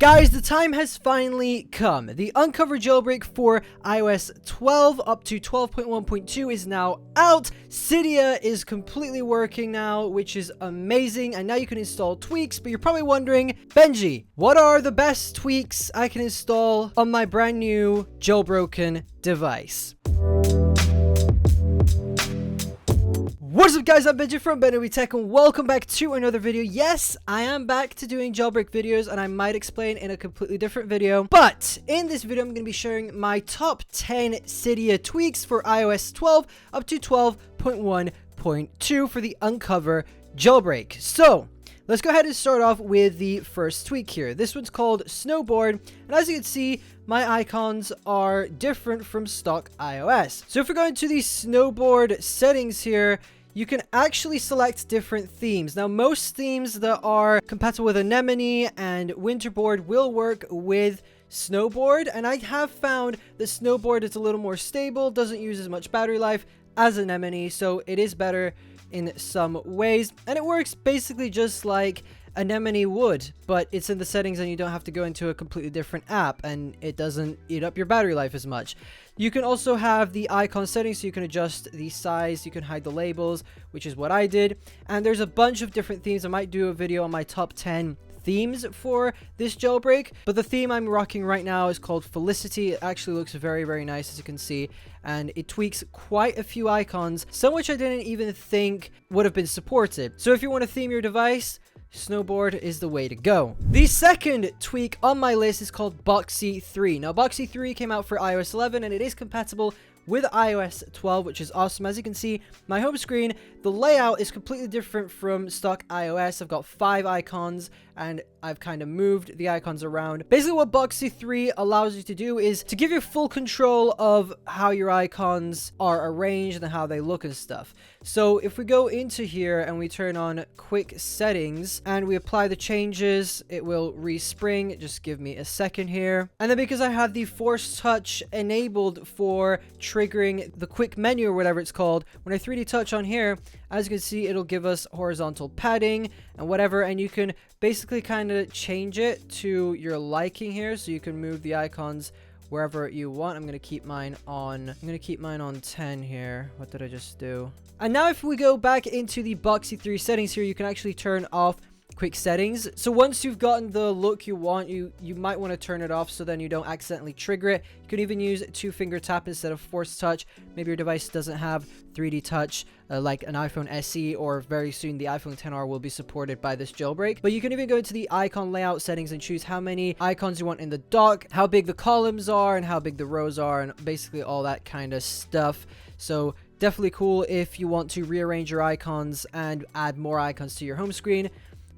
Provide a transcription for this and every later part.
Guys, the time has finally come. The Unc0ver Jailbreak for iOS 12 up to 12.1.2 is now out. Cydia is completely working now, which is amazing. And now you can install tweaks, but you're probably wondering, Benji, what are the best tweaks I can install on my brand new jailbroken device? What's up guys, I'm Benji from BenObi Tech and welcome back to another video. Yes, I am back to doing jailbreak videos and I might explain in a completely different video. But in this video, I'm going to be sharing my top 10 Cydia tweaks for iOS 12 up to 12.1.2 for the Unc0ver Jailbreak. So let's go ahead and start off with the first tweak here. This one's called Snowboard, and as you can see, my icons are different from stock iOS. So if we're going to the Snowboard settings here, you can actually select different themes. Now, most themes that are compatible with Anemone and Winterboard will work with Snowboard, and I have found that Snowboard is a little more stable, doesn't use as much battery life as Anemone, so it is better in some ways, and it works basically just like Anemone would, but it's in the settings and you don't have to go into a completely different app, and it doesn't eat up your battery life as much. You can also have the icon settings, so you can adjust the size, you can hide the labels, which is what I did, and there's a bunch of different themes. I might do a video on my top 10 themes for this jailbreak, but the theme I'm rocking right now is called Felicity. It actually looks very, very nice, as you can see, and it tweaks quite a few icons, some which I didn't even think would have been supported. So if you want to theme your device, Snowboard is the way to go. The second tweak on my list is called Boxy 3. Now, Boxy 3 came out for iOS 11 and it is compatible with iOS 12, which is awesome. As you can see, my home screen, the layout is completely different from stock iOS. I've got 5 icons and I've kind of moved the icons around. Basically, what Boxy 3 allows you to do is to give you full control of how your icons are arranged and how they look and stuff. So if we go into here and we turn on quick settings and we apply the changes, it will respring. Just give me a second here. And then because I have the force touch enabled for triggering the quick menu or whatever it's called, when I 3D touch on here, as you can see, it'll give us horizontal padding and whatever, and you can basically kind of change it to your liking here, so you can move the icons wherever you want. I'm going to keep mine on 10 here. What did I just do? And now if we go back into the Boxy 3 settings here, you can actually turn off quick settings. So once you've gotten the look you want, you might want to turn it off so then you don't accidentally trigger it. You can even use 2-finger tap instead of force touch. Maybe your device doesn't have 3D touch like an iPhone SE, or very soon the iPhone XR will be supported by this jailbreak. But you can even go into the icon layout settings and choose how many icons you want in the dock, how big the columns are, and how big the rows are, and basically all that kind of stuff. So definitely cool if you want to rearrange your icons and add more icons to your home screen.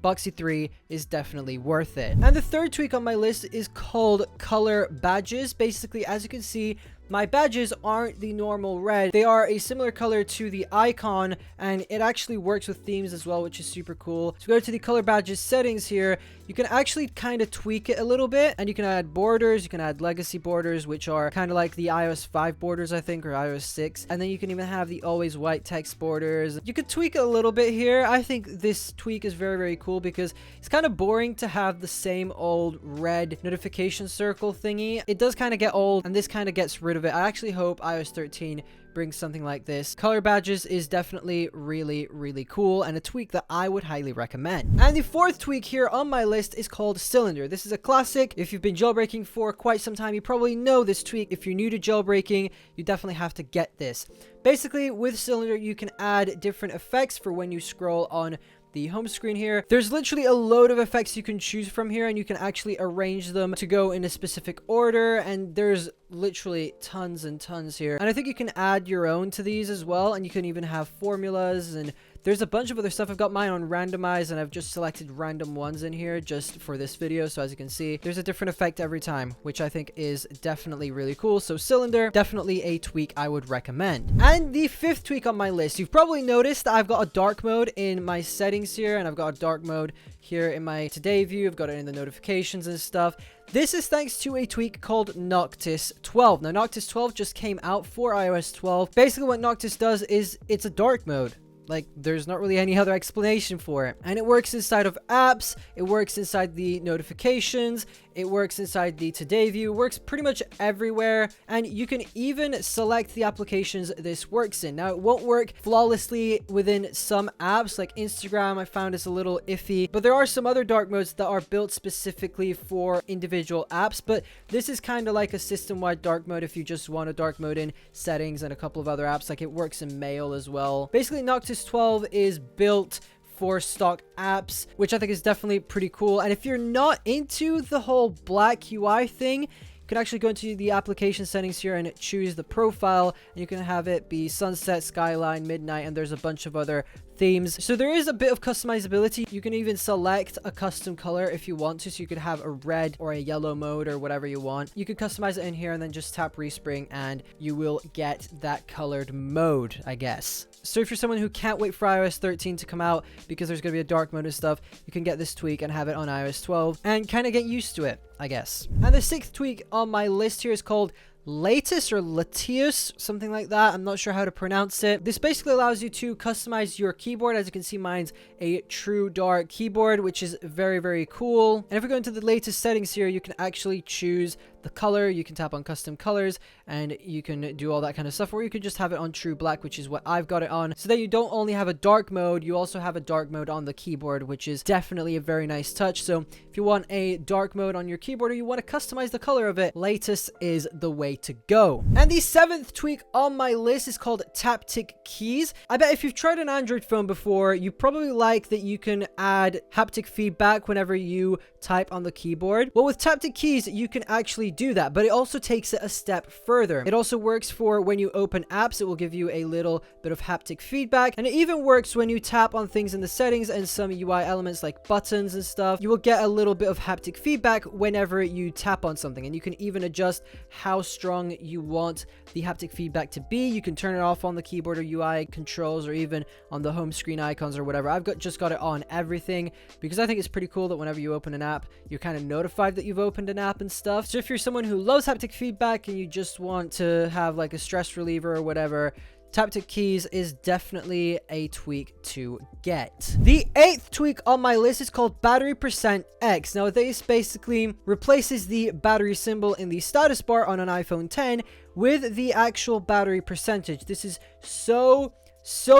Boxy 3 is definitely worth it. And the third tweak on my list is called ColorBadges. Basically, as you can see, my badges aren't the normal red. They are a similar color to the icon, and it actually works with themes as well, which is super cool. So go to the ColorBadges settings here. You can actually kind of tweak it a little bit, and you can add borders. You can add legacy borders, which are kind of like the iOS 5 borders, I think, or iOS 6. And then you can even have the always white text borders. You could tweak it a little bit here. I think this tweak is very, very cool because it's kind of boring to have the same old red notification circle thingy. It does kind of get old, and this kind of gets rid of it. I actually hope iOS 13 brings something like this. ColorBadges is definitely really, really cool and a tweak that I would highly recommend. And the fourth tweak here on my list is called Cylinder. This is a classic. If you've been jailbreaking for quite some time, you probably know this tweak. If you're new to jailbreaking, you definitely have to get this. Basically, with Cylinder, you can add different effects for when you scroll on the home screen here. There's literally a load of effects you can choose from here, and you can actually arrange them to go in a specific order, and there's literally tons and tons here. And I think you can add your own to these as well, and you can even have formulas, and there's a bunch of other stuff. I've got mine on randomize, and I've just selected random ones in here just for this video. So as you can see, there's a different effect every time, which I think is definitely really cool. So Cylinder, definitely a tweak I would recommend. And the fifth tweak on my list, you've probably noticed that I've got a dark mode in my settings here, and I've got a dark mode here in my today view. I've got it in the notifications and stuff. This is thanks to a tweak called Noctus 12. Now, Noctus 12 just came out for iOS 12. Basically, what Noctus does is it's a dark mode. Like, there's not really any other explanation for it. And it works inside of apps, it works inside the notifications, it works inside the Today view, it works pretty much everywhere, and you can even select the applications this works in. Now, it won't work flawlessly within some apps, like Instagram. I found it's a little iffy, but there are some other dark modes that are built specifically for individual apps, but this is kind of like a system-wide dark mode if you just want a dark mode in settings and a couple of other apps. Like, it works in Mail as well. Basically, Noctus 12 is built for stock apps, which I think is definitely pretty cool. And if you're not into the whole black UI thing, you can actually go into the application settings here and choose the profile, and you can have it be sunset, skyline, midnight, and there's a bunch of other themes. So there is a bit of customizability. You can even select a custom color if you want to, so you could have a red or a yellow mode or whatever you want. You could customize it in here and then just tap Respring and you will get that colored mode, I guess. So if you're someone who can't wait for iOS 13 to come out because there's going to be a dark mode and stuff, you can get this tweak and have it on iOS 12 and kind of get used to it, I guess. And the 6th tweak on my list here is called Laetus or Laetus, something like that. I'm not sure how to pronounce it. This basically allows you to customize your keyboard. As you can see, mine's a true dark keyboard, which is very, very cool. And if we go into the latest settings here, you can actually choose the color. You can tap on custom colors and you can do all that kind of stuff, or you could just have it on true black, which is what I've got it on, so that you don't only have a dark mode, you also have a dark mode on the keyboard, which is definitely a very nice touch. So if you want a dark mode on your keyboard or you want to customize the color of it, Laetus is the way to go. And the 7th tweak on my list is called TapticKeys. I bet if you've tried an Android phone before, you probably like that you can add haptic feedback whenever you type on the keyboard. Well, with TapticKeys, you can actually do that, but it also takes it a step further. It also works for when you open apps, it will give you a little bit of haptic feedback, and it even works when you tap on things in the settings and some UI elements like buttons and stuff. You will get a little bit of haptic feedback whenever you tap on something, and you can even adjust how strong you want the haptic feedback to be. You can turn it off on the keyboard or UI controls, or even on the home screen icons or whatever. I've just got it on everything because I think it's pretty cool that whenever you open an app, you're kind of notified that you've opened an app and stuff. So if you're someone who loves haptic feedback and you just want to have like a stress reliever or whatever, TapticKeys is definitely a tweak to get. The 8th tweak on my list is called BatteryPercentX. Now, this basically replaces the battery symbol in the status bar on an iPhone 10 with the actual battery percentage. This is so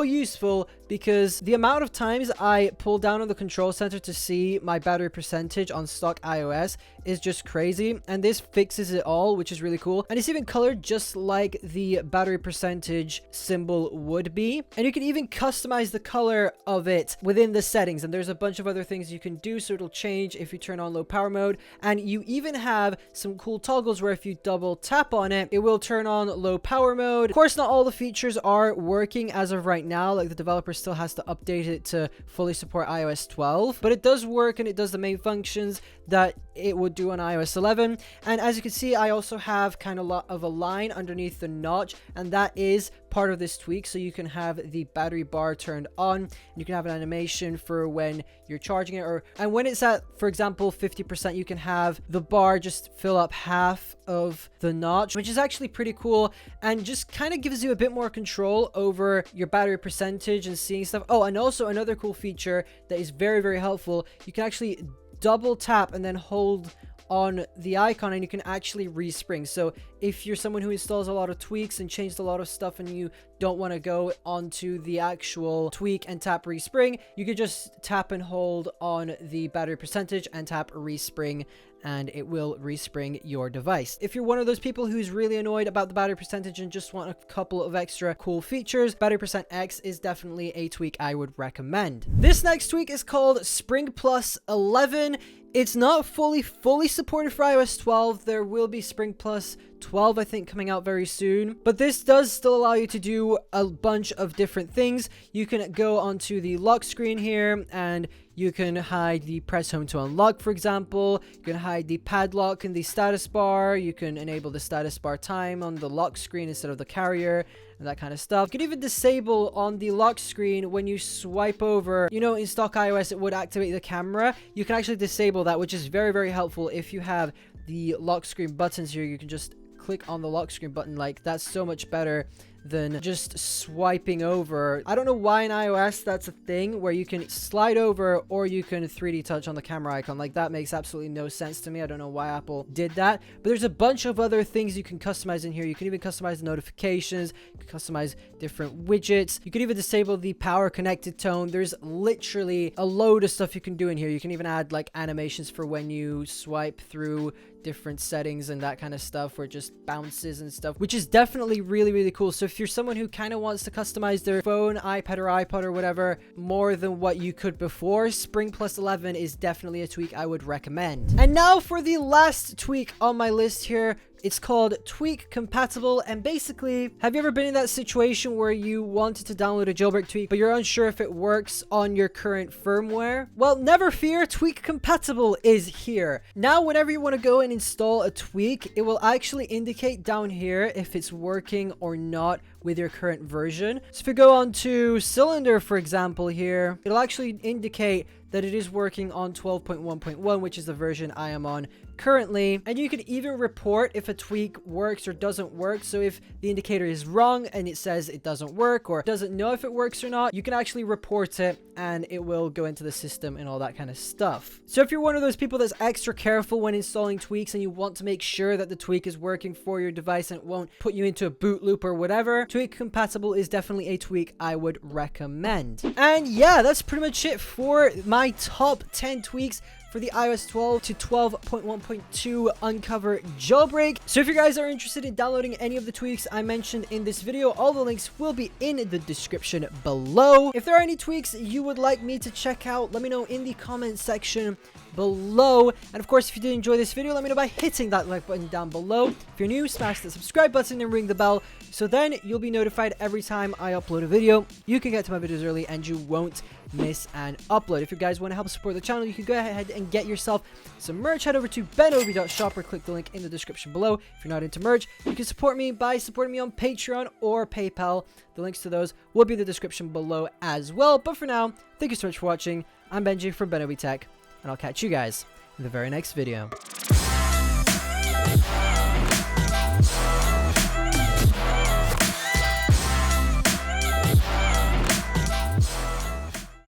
useful because the amount of times I pull down on the control center to see my battery percentage on stock iOS is just crazy, and this fixes it all, which is really cool. And it's even colored just like the battery percentage symbol would be, and you can even customize the color of it within the settings, and there's a bunch of other things you can do, so it'll change if you turn on low power mode. And you even have some cool toggles where if you double tap on it, it will turn on low power mode. Of course, not all the features are working as of right now, like the developer still has to update it to fully support iOS 12, but it does work and it does the main functions that it would do on iOS 11. And as you can see, I also have kind of a line underneath the notch, and that is part of this tweak. So you can have the battery bar turned on, and you can have an animation for when you're charging it, and when it's at, for example, 50%, you can have the bar just fill up half of the notch, which is actually pretty cool and just kind of gives you a bit more control over your battery percentage and seeing stuff. Oh, and also another cool feature that is very, very helpful, you can actually double tap and then hold on the icon and you can actually respring. So if you're someone who installs a lot of tweaks and changed a lot of stuff and you don't want to go onto the actual tweak and tap respring, you could just tap and hold on the battery percentage and tap respring, and it will respring your device. If you're one of those people who's really annoyed about the battery percentage and just want a couple of extra cool features, BatteryPercentX is definitely a tweak I would recommend. This next tweak is called Spring Plus 11. It's not fully supported for iOS 12. There will be Spring Plus 12, I think, coming out very soon. But this does still allow you to do a bunch of different things. You can go onto the lock screen here and you can hide the press home to unlock, for example. You can hide the padlock in the status bar. You can enable the status bar time on the lock screen instead of the carrier, and that kind of stuff. You can even disable on the lock screen when you swipe over. You know, in stock iOS, it would activate the camera. You can actually disable that, which is very, very helpful. If you have the lock screen buttons here, you can just click on the lock screen button. Like, that's so much better than just swiping over. I don't know why in iOS that's a thing where you can slide over or you can 3D touch on the camera icon. Like, that makes absolutely no sense to me. I don't know why Apple did that, but there's a bunch of other things you can customize in here. You can even customize the notifications, you can customize different widgets, you can even disable the power connected tone. There's literally a load of stuff you can do in here. You can even add like animations for when you swipe through different settings and that kind of stuff, where it just bounces and stuff, which is definitely really cool. So if you're someone who kind of wants to customize their phone, iPad or iPod or whatever more than what you could before, Spring Plus 11 is definitely a tweak I would recommend. And now for the last tweak on my list here. It's called TweakCompatible, and basically, have you ever been in that situation where you wanted to download a jailbreak tweak, but you're unsure if it works on your current firmware? Well, never fear, TweakCompatible is here. Now, whenever you want to go and install a tweak, it will actually indicate down here if it's working or not with your current version. So if you go on to Cylinder, for example, here, it'll actually indicate that it is working on 12.1.1, which is the version I am on currently. And you can even report if a tweak works or doesn't work. So if the indicator is wrong and it says it doesn't work or doesn't know if it works or not, you can actually report it and it will go into the system and all that kind of stuff. So if you're one of those people that's extra careful when installing tweaks and you want to make sure that the tweak is working for your device and it won't put you into a boot loop or whatever, TweakCompatible is definitely a tweak I would recommend. And yeah, that's pretty much it for my top 10 tweaks for the iOS 12 to 12.1.2 Unc0ver Jailbreak. So if you guys are interested in downloading any of the tweaks I mentioned in this video, all the links will be in the description below. If there are any tweaks you would like me to check out, let me know in the comment section below. And of course, if you did enjoy this video, let me know by hitting that like button down below. If you're new, smash the subscribe button and ring the bell, so then you'll be notified every time I upload a video. You can get to my videos early and you won't miss an upload. If you guys want to help support the channel, you can go ahead and get yourself some merch. Head over to BenObi.shop or click the link in the description below. If you're not into merch, you can support me by supporting me on Patreon or PayPal. The links to those will be in the description below as well. But for now, thank you so much for watching. I'm Benji from BenObi Tech, and I'll catch you guys in the very next video.